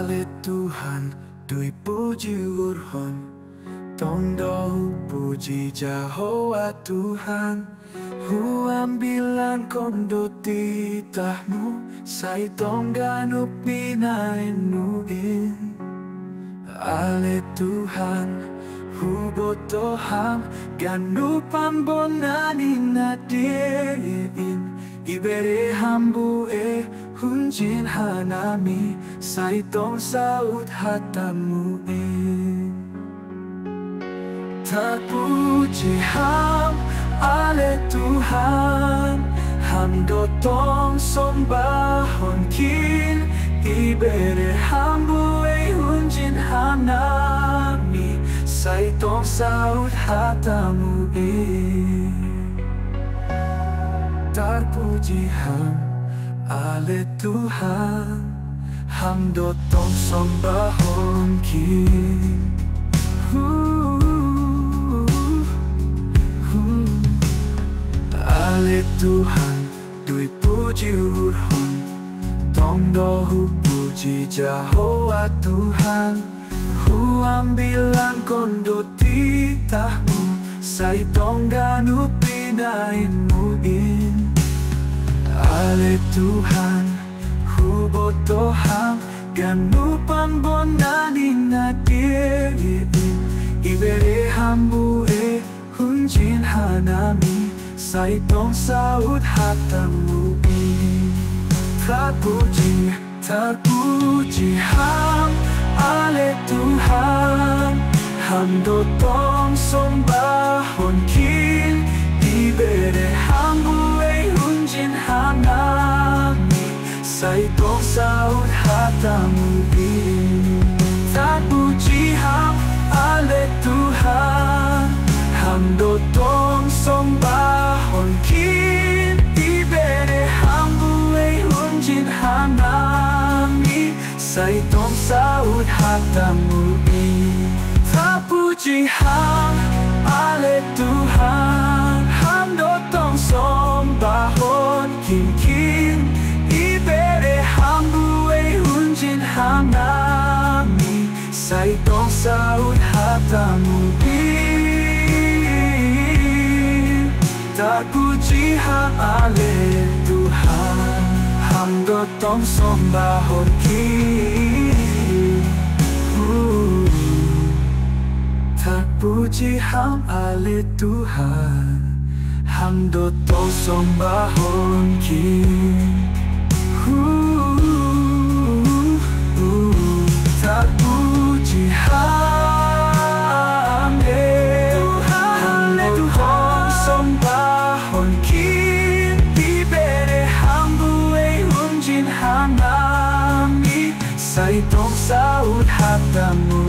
Ale Tuhan, dui puji urhon, tondo puji Jehovah Tuhan. Huambilan kondo titahmu, sai tongganu pinaenuin. Ale Tuhan, hubotoham, ganu pambonani nadiin. Ibere hambu hunjin hanami, sai tong saut hatamu terpuji ham, ale Tuhan, hamdo tong sombahon kin. Ibere hambu hunjin hanami, sai tong saut hatamu terpuji ham, ale Tuhan, hamdo tong sombahon kin. Ale Tuhan, dui puji urhon, tondo puji Jehovah Tuhan. Huambilan kondo titahmu, sai tongganu pinainmu in. Ale Tuhan, hubotoham, ganu pambonani nadiin. Ibere hambu hunjin hanami, sai tong saut hatamu terpuji, terpuji ham, ale Tuhan, hamdo tong sombahon kin. Ibere hambu hunjin hanami, sai tong saut hatamu terpuji ham, ale Tuhan, hamdo tong sombahon kin. Ibere hambu hunjin hanami, sai tong saut hatamu terpuji ham, ale Tuhan, hamdo tong sombahon kin. Ibere hambu hunjin hanami, sai tong saut hatamu terpuji ham, ale Tuhan, hamdo tong sombahon kin. Terpuji ham, ale Tuhan, hamdo tong sombahon kin. Terpuji ham, hamdo tong sombahon kin. Ibere hambu hunjin hanami, sai tong saut hatamu